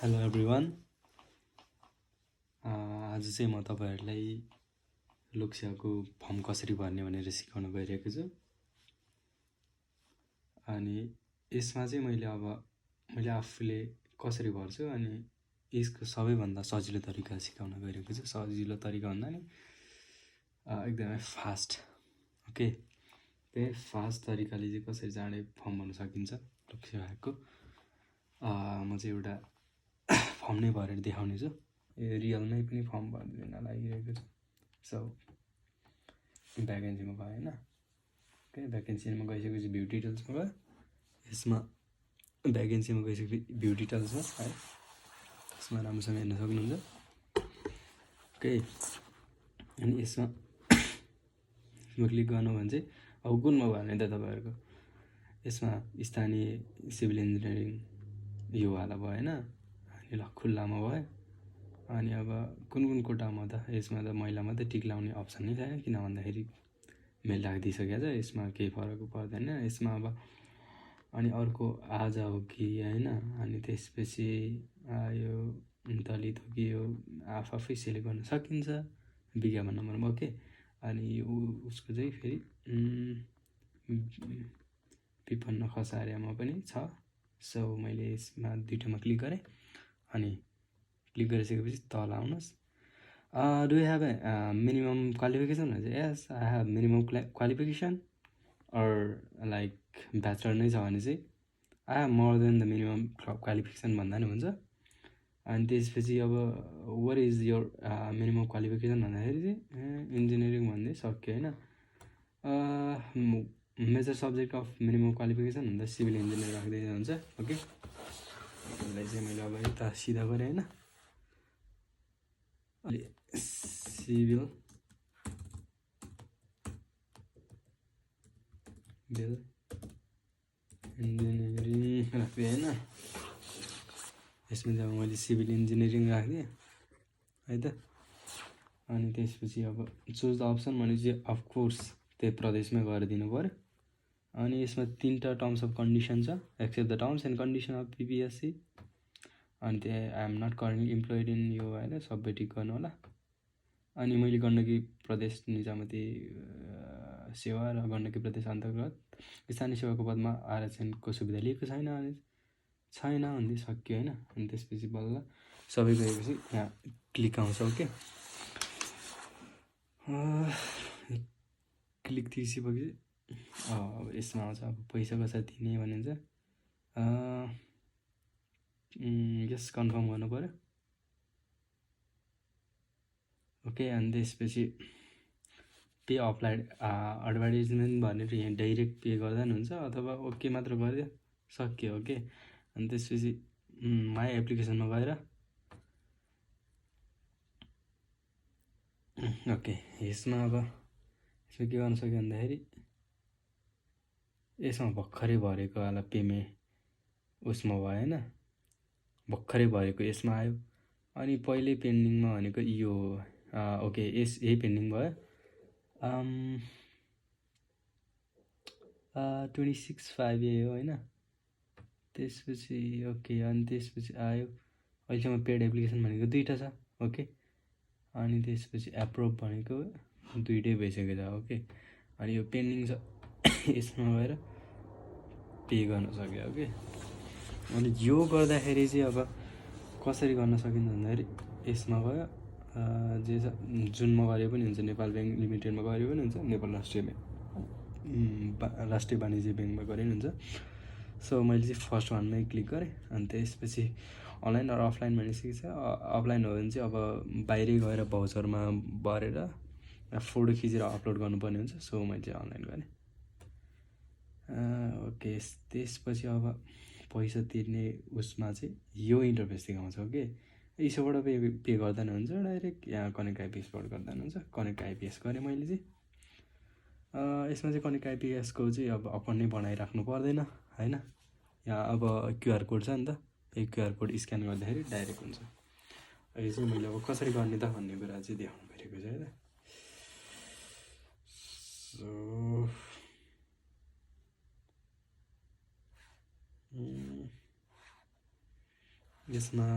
Hello everyone. आज चाहिँ म तपाईहरुलाई लोकसेवाको फर्म कसरी भर्ने भनेर सिकाउन गइरहेको छु। अनि यसमा चाहिँ मैले आफूले कसरी भर्छु अनि यसको सबैभन्दा सजिलो तरिका सिकाउन गइरहेको छु। सजिलो तरिका भन्दा नि एकदमै फास्ट। ओके, त्यही फास्ट तरिकाले चाहिँ कसरी चाँडै फर्म भर्न सकिन्छ लोकसेवाको म चाहिँ एउटा फर्म नै भरेर देखाउने छु। रियलमै पनि फर्म भर्न लागिरहेको छु। सो भ्याकेन्सीमा गयो हैन। ओके, भ्याकेन्सीमा गइसकेपछि भ्यू डिटेल्समा गयो। यसमा भ्याकेन्सीमा गइसकेपछि भ्यू डिटेल्समा है, यसमा राम्रोसँग हेर्न सक्नुहुन्छ। ओके, अनि यसमा क्लिक गर्नु भने चाहिँ अब कुनमा भयो भने त तपाईहरुको यसमा स्थानीय सिभिल इन्जिनियरिङ यो वाला भयो हैन। अनि ल खुल्लामा भयो। अनि अब कुन कोटामा त यसमा त महिला मात्रै टिक लाउने अप्सन नै छैन, किन भन्दाखेरि मेल राखिदिइसकेको छ। यसमा केही फरक पर्दैन यसमा। अब अनि अर्को आज हो कि हैन, अनि त्यसपछि यो दलित हो कि यो आफै सिलेक्ट गर्न सकिन्छ विज्ञापन नम्बरमा। ओके, अनि उसको चाहिँ फेरि विपन्न खसारियामा पनि छ। सो मैले यसमा दुईटामा क्लिक गरेँ अनि क्लिक गरिसकेपछि तल आउनुहोस्। Do you have minimum qualification भन्छ। Yes, I have minimum qualification or like bachelor नै छ भने चाहिँ I have more than the minimum qualification भन्दा नि हुन्छ। अनि त्यसपछि अब what is your minimum qualification भन्दाखेरि चाहिँ इन्जिनियरिङ भन्दै सक्यो हैन। Major subject of minimum qualification भन्दा सिभिल इन्जिनियर राख्दै हुन्छ। ओके, यसलाई चाहिँ मैले अब यता सिधा गरेँ हैन। सिभिल इन्जिनियरिङ राख्दै हैन। यसमा चाहिँ अब मैले सिभिल इन्जिनियरिङ राखिदिएँ है त। अनि त्यसपछि अब चुज द अप्सन भनेपछि अफकोर्स त्यही प्रदेशमै गएर दिनु पर्यो। अनि यसमा तीनटा टर्म्स अफ कन्डिसन छ। Accept the terms and condition of PPSC. अनि त्यहाँ I am not currently employed in यो होइन, सबै ठिक गर्नु होला। अनि मैले गण्डकी प्रदेश निजामती सेवा र गण्डकी प्रदेश अन्तर्गत स्थानीय सेवाको पदमा आरक्षणको सुविधा लिएको छैन भन्दै सक्यो हैन। अनि त्यसपछि बल्ल सबै गएपछि यहाँ क्लिक आउँछ। ओके, क्लिक थिसिसकेपछि अब यसमा आउँछ अब पैसा कसरी दिने भनिन्छ। यस कन्फर्म गर्नु पर्यो। ओके, अनि त्यसपछि पे अप्लाइड एडभर्टिजमेन्ट भनेर यहाँ डाइरेक्ट पे गर्दा नि हुन्छ, अथवा ओके मात्र गरिदियो सक्यो। ओके, अनि त्यसपछि माई एप्लिकेसनमा गएर ओके, यसमा अब यसमा के गर्न सक्यो भन्दाखेरि यसमा भर्खरै भरेको वाला पेमेन्ट उसमा भयो हैन, भर्खरै भरेको यसमा आयो। अनि पहिल्यै पेन्डिङमा भनेको यो ओके, यही पेन्डिङ भयो 26/5 हो हैन। त्यसपछि ओके, अनि त्यसपछि आयो अहिलेसम्म पेड एप्लिकेसन भनेको दुईटा छ। ओके, अनि त्यसपछि एप्रुभ भनेको दुईटै भइसकेको छ। ओके, अनि यो पेन्डिङ छ यसमा गएर पे गर्न सक्यो। ओके, अनि यो गर्दाखेरि चाहिँ अब कसरी गर्न सकिन्छ भन्दाखेरि यसमा गयो जे छ जुनमा गरे पनि हुन्छ, नेपाल ब्याङ्क लिमिटेडमा गरे पनि हुन्छ, नेपाल राष्ट्रिय वाणिज्य ब्याङ्कमा गरे पनि हुन्छ। सो मैले चाहिँ फर्स्ट वानमै क्लिक गरेँ। अनि त्यसपछि अनलाइन र अफलाइन भनिसकेको छ। अफलाइन हो भने चाहिँ अब बाहिरै गएर भाउचरमा भरेर फोटो खिचेर अपलोड गर्नुपर्ने हुन्छ। सो मैले चाहिँ अनलाइन गरेँ। ओके, त्यसपछि अब पैसा तिर्ने उसमा चाहिँ यो इन्टरफेस देखाउँछ। ओके, यसोबाट पे गर्दा नि हुन्छ डाइरेक्ट, यहाँ कनेक्ट आइपिएसबाट गर्दा नि हुन्छ। कनेक्ट आइपिएस गरेँ मैले चाहिँ। यसमा चाहिँ कनेक्ट आइपिएसको चाहिँ अब अकाउन्ट नै बनाइराख्नु पर्दैन हैन। यहाँ अब क्युआर कोड छ नि त, यो क्युआर कोड स्क्यान गर्दाखेरि डाइरेक्ट हुन्छ। यो चाहिँ मैले अब कसरी गर्ने त भन्ने कुरा चाहिँ देखाउनु परेको छ है त। सो यसमा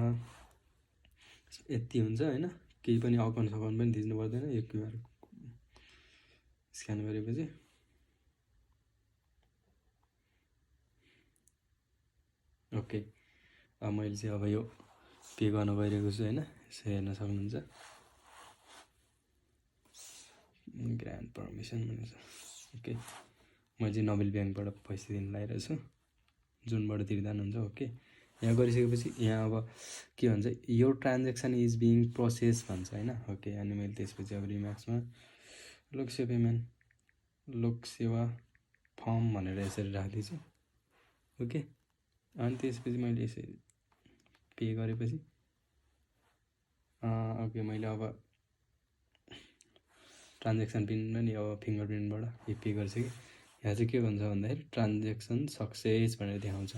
यति हुन्छ होइन, केही पनि अकाउन्ट सकाउन्ट पनि थिच्नु पर्दैन। यो क्युआर स्क्यान गरेपछि ओके। मैले चाहिँ अब यो पे गर्न गइरहेको छु होइन, यसो हेर्न सक्नुहुन्छ। ग्रान्ड पर्मिसन भनेको छ ओके। मैले चाहिँ नोबेल ब्याङ्कबाट पैसा दिन लगाइरहेको छु, जुनबाट तिर्दा पनि हुन्छ ओके। यहाँ गरिसकेपछि यहाँ अब के भन्छ, यो ट्रान्जेक्सन इज बिङ प्रोसेस भन्छ होइन ओके। अनि मैले त्यसपछि अब रिमार्क्समा लोकसेवा पेमेन्ट लोकसेवा फर्म भनेर यसरी राखिदिन्छु ओके। अनि त्यसपछि मैले यसरी पे गरेपछि ओके, मैले अब ट्रान्जेक्सन पिन पनि अब फिङ्गर प्रिन्टबाट पे गरिसकेँ। यहाँ चाहिँ के भन्छ भन्दाखेरि ट्रान्जेक्सन सक्सेस भनेर देखाउँछ।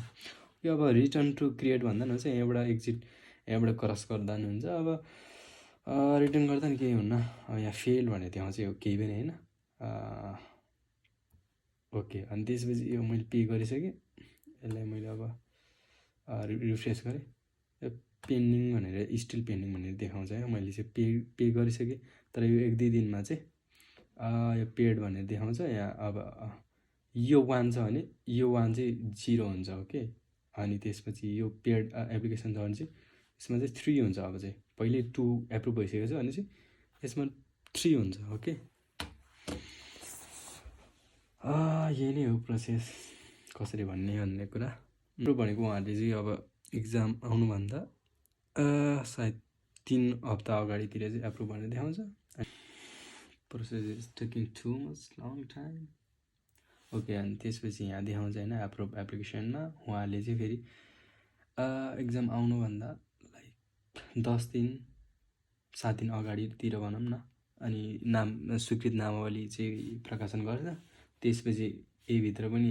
यो अब रिटर्न टु क्रिएट भन्दा पनि हुन्छ, यहाँबाट एक्जिट यहाँबाट क्रस गर्दा पनि हुन्छ। अब रिटर्न गर्दा नि केही हुन्न, अब यहाँ फेल भनेर देखाउँछ, यो केही पनि होइन ओके। अनि त्यसपछि यो मैले पे गरिसकेँ, यसलाई मैले अब रिफ्रेस गरेँ, यो पेन्डिङ भनेर स्टिल पेन्डिङ भनेर देखाउँछ है। मैले चाहिँ पे गरिसकेँ, तर यो 1-2 दिनमा चाहिँ यो पेड भनेर देखाउँछ। यहाँ अब यो 1 छ भने यो 1 चाहिँ 0 हुन्छ ओके। अनि त्यसपछि यो पेड एप्लिकेसन छ भने चाहिँ यसमा चाहिँ 3 हुन्छ। अब चाहिँ पहिले 2 एप्रुभ भइसकेको छ अनि चाहिँ यसमा 3 हुन्छ ओके। यही नै हो प्रोसेस, कसरी भन्ने कुरा। भनेको उहाँहरूले चाहिँ अब इक्जाम आउनुभन्दा सायद 3 हप्ता अगाडितिर चाहिँ एप्रुभ भनेर देखाउँछ। Process is taking too much long time okay. अनि त्यसपछि यहाँ देखाउँछ होइन एप्रुभ एप्लिकेसनमा उहाँहरूले चाहिँ फेरि इक्जाम आउनुभन्दा लाइक 10 दिन 7 दिन अगाडितिर भनौँ न, अनि नाम स्वीकृत नामावली चाहिँ प्रकाशन गर्छ। त्यसपछि यहीभित्र पनि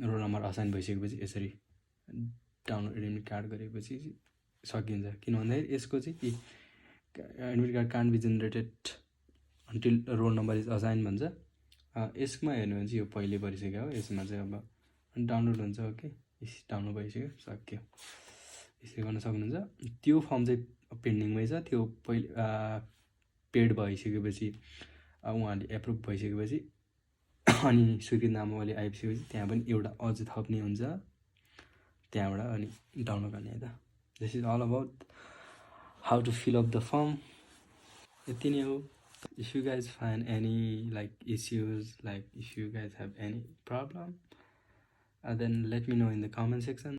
रोल नम्बर असाइन भइसकेपछि यसरी डाउनलोड एडमिट कार्ड गरेपछि सकिन्छ। किन भन्दाखेरि यसको चाहिँ admit card can't be generated until roll number is assign भन्छ। यसमा हेर्नु भने चाहिँ यो पहिले भइसक्यो हो, यसमा चाहिँ अब डाउनलोड हुन्छ ओके। डाउनलोड भइसक्यो, सक्यो, यसरी गर्न सक्नुहुन्छ। त्यो फर्म चाहिँ पेन्डिङमै छ, त्यो पहिले पेड भइसकेपछि उहाँहरूले एप्रुभ भइसकेपछि अनि स्वीकृत नामावली आइसकेपछि त्यहाँ पनि एउटा अझ थप्ने हुन्छ त्यहाँबाट, अनि डाउनलोड गर्ने त। This is all about how to fill up the form. यति नै हो। If you guys find any like issues, like if you guys have any problem, then let me know in the comment section.